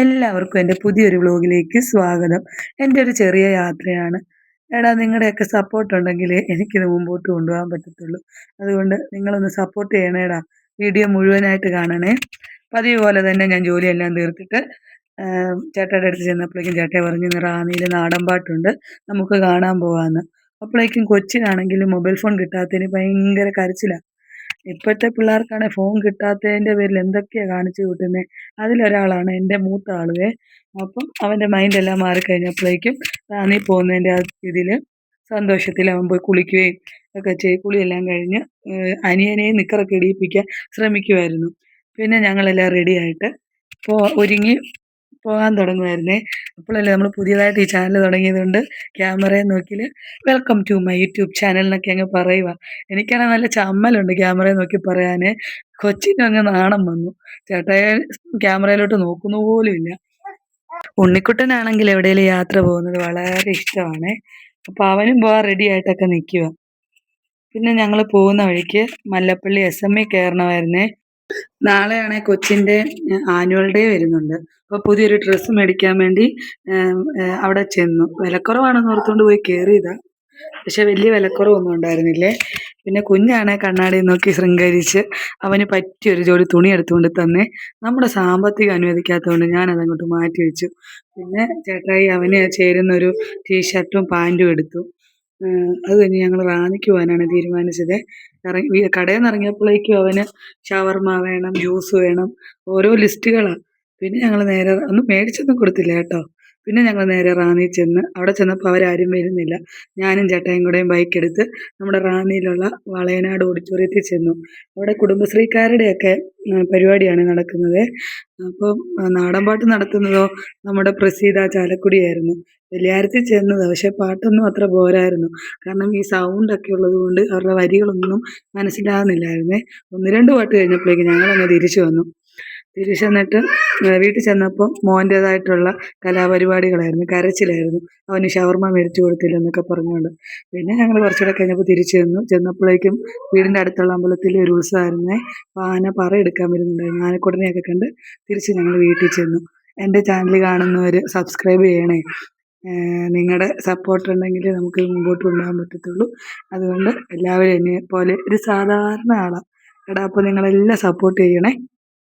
എല്ലാവർക്കും എൻ്റെ പുതിയൊരു വ്ലോഗിലേക്ക് സ്വാഗതം. എൻ്റെ ഒരു ചെറിയ യാത്രയാണ്. എടാ നിങ്ങളുടെയൊക്കെ സപ്പോർട്ട് ഉണ്ടെങ്കിലേ എനിക്കിത് മുമ്പോട്ട് കൊണ്ടുപോകാൻ പറ്റത്തുള്ളൂ. അതുകൊണ്ട് നിങ്ങളൊന്ന് സപ്പോർട്ട് ചെയ്യണേടാ. വീഡിയോ മുഴുവനായിട്ട് കാണണേ. പതിവ് പോലെ തന്നെ ഞാൻ ജോലിയെല്ലാം തീർത്തിട്ട് ചേട്ടായിയുടെ അടുത്ത് ചെന്നപ്പോഴേക്കും ചേട്ടായി പറഞ്ഞു ഇന്ന് റാന്നിയിൽ നാടൻ പാട്ടുണ്ട്, നമുക്ക് കാണാൻ പോകാമെന്ന്. അപ്പോഴേക്കും കൊച്ചിനാണെങ്കിലും മൊബൈൽ ഫോൺ കിട്ടാത്തതിന് ഭയങ്കര കരച്ചിലാണ്. ഇപ്പോഴത്തെ പിള്ളേർക്കാണെ ഫോൺ കിട്ടാത്തതിൻ്റെ പേരിൽ എന്തൊക്കെയാണ് കാണിച്ചു കൂട്ടുന്നത്. അതിലൊരാളാണ് എൻ്റെ മൂത്ത ആളുവേ. അപ്പം അവൻ്റെ മൈൻഡെല്ലാം മാറിക്കഴിഞ്ഞപ്പോഴേക്കും റാന്നി പോകുന്നതിൻ്റെ ആ ഇതിൽ സന്തോഷത്തിൽ അവൻ പോയി കുളിക്കുകയും ഒക്കെ കുളിയെല്ലാം കഴിഞ്ഞ് അനിയനെയും നിക്കറൊക്കെ ഇടിയിപ്പിക്കാൻ ശ്രമിക്കുമായിരുന്നു. പിന്നെ ഞങ്ങളെല്ലാം റെഡിയായിട്ട് ഒരുങ്ങി പോകാൻ തുടങ്ങുമായിരുന്നേ. അപ്പോഴല്ലേ നമ്മൾ പുതിയതായിട്ട് ഈ ചാനൽ തുടങ്ങിയതുകൊണ്ട് ക്യാമറയെ നോക്കിയിൽ welcome to my YouTube channel എന്നൊക്കെ അങ്ങ് പറയുക. എനിക്കാണെങ്കിൽ നല്ല ചമ്മലുണ്ട് ക്യാമറയെ നോക്കി പറയാൻ. കൊച്ചിനും അങ്ങ് നാണം വന്നു. ചേട്ടായെ ക്യാമറയിലോട്ട് നോക്കുന്ന പോലും ഇല്ല. ഉണ്ണിക്കുട്ടനാണെങ്കിൽ എവിടെയെങ്കിലും യാത്ര പോകുന്നത് വളരെ ഇഷ്ടമാണ്. അപ്പോൾ അവനും പോകാൻ റെഡി ആയിട്ടൊക്കെ നിൽക്കുക. പിന്നെ ഞങ്ങൾ പോകുന്ന വഴിക്ക് മല്ലപ്പള്ളി SME കയറണമായിരുന്നേ. നാളെയാണെ കൊച്ചിൻ്റെ ആനുവൽ ഡേ വരുന്നുണ്ട്. അപ്പോൾ പുതിയൊരു ഡ്രസ്സ് മേടിക്കാൻ വേണ്ടി അവിടെ ചെന്നു. വിലക്കുറവാണെന്ന് ഓർത്തുകൊണ്ട് പോയി കയറിയതാണ്. പക്ഷെ വലിയ വിലക്കുറവൊന്നും ഉണ്ടായിരുന്നില്ലേ. പിന്നെ കുഞ്ഞാണെ കണ്ണാടി നോക്കി ശൃംഗരിച്ച് അവന് പറ്റിയൊരു ജോഡി തുണി എടുത്തുകൊണ്ട് തന്നെ. നമ്മുടെ സാമ്പത്തികം അനുവദിക്കാത്തതുകൊണ്ട് ഞാനതങ്ങോട്ട് മാറ്റി വെച്ചു. പിന്നെ ചേട്ടായി അവന് ചേരുന്നൊരു ടീഷർട്ടും പാൻറ്റും എടുത്തു. അത് കഴിഞ്ഞ് ഞങ്ങൾ റാന്നിക്ക് പോകാനാണ് തീരുമാനിച്ചത്. കടയിൽ നിന്ന് ഇറങ്ങിയപ്പോഴേക്കും അവന് ഷവർമ വേണം, ജ്യൂസ് വേണം, ഓരോ ലിസ്റ്റുകളാണ്. പിന്നെ ഞങ്ങൾ നേരെ ഒന്നും മേടിച്ചൊന്നും കൊടുത്തില്ല കേട്ടോ. പിന്നെ ഞങ്ങൾ നേരെ റാന്നി ചെന്ന് അവിടെ ചെന്നപ്പോൾ അവരാരും വരുന്നില്ല. ഞാനും ചേട്ടായും കൂടെയും ബൈക്കെടുത്ത് നമ്മുടെ റാന്നിയിലുള്ള വളയനാട് ഓഡിറ്റോറിയത്തിൽ ചെന്നു. അവിടെ കുടുംബശ്രീക്കാരുടെയൊക്കെ പരിപാടിയാണ് നടക്കുന്നത്. അപ്പം നാടൻപാട്ട് നടത്തുന്നതോ നമ്മുടെ പ്രസീത ചാലക്കുടിയായിരുന്നു. വെള്ളിയാരത്തിൽ ചെന്നത്, പക്ഷേ പാട്ടൊന്നും അത്ര പോരായിരുന്നു. കാരണം ഈ സൗണ്ടൊക്കെ ഉള്ളത് കൊണ്ട് അവരുടെ വരികളൊന്നും മനസ്സിലാകുന്നില്ലായിരുന്നേ. 1-2 പാട്ട് കഴിഞ്ഞപ്പോഴേക്കും ഞങ്ങളങ്ങ് തിരിച്ചു വന്നു. തിരിച്ചു വന്നിട്ട് വീട്ടിൽ ചെന്നപ്പോൾ മോൻ്റേതായിട്ടുള്ള കലാപരിപാടികളായിരുന്നു, കരച്ചിലായിരുന്നു. അവന് ഷവർമ മേടിച്ചു കൊടുത്തില്ലെന്നൊക്കെ പറഞ്ഞുകൊണ്ട്. പിന്നെ ഞങ്ങൾ കുറച്ചുകൂടെ കഴിഞ്ഞപ്പോൾ തിരിച്ചു ചെന്നപ്പോഴേക്കും വീടിൻ്റെ അടുത്തുള്ള അമ്പലത്തിൽ ഒരു ഉത്സവമായിരുന്നേ. അപ്പോൾ ആന പറ എടുക്കാൻ വരുന്നുണ്ടായിരുന്നു. ആനക്കുട്ടനെയൊക്കെ കണ്ട് തിരിച്ച് ഞങ്ങൾ വീട്ടിൽ ചെന്നു. എൻ്റെ ചാനൽ കാണുന്നവർ സബ്സ്ക്രൈബ് ചെയ്യണേ. നിങ്ങളുടെ സപ്പോർട്ട് ഉണ്ടെങ്കിൽ നമുക്ക് മുമ്പോട്ട് കൊണ്ടുപോകാൻ പറ്റത്തുള്ളൂ. അതുകൊണ്ട് എല്ലാവരും എന്നെ പോലെ ഒരു സാധാരണ ആളാണ്. എടാ, അപ്പോൾ നിങ്ങളെല്ലാം സപ്പോർട്ട് ചെയ്യണേ.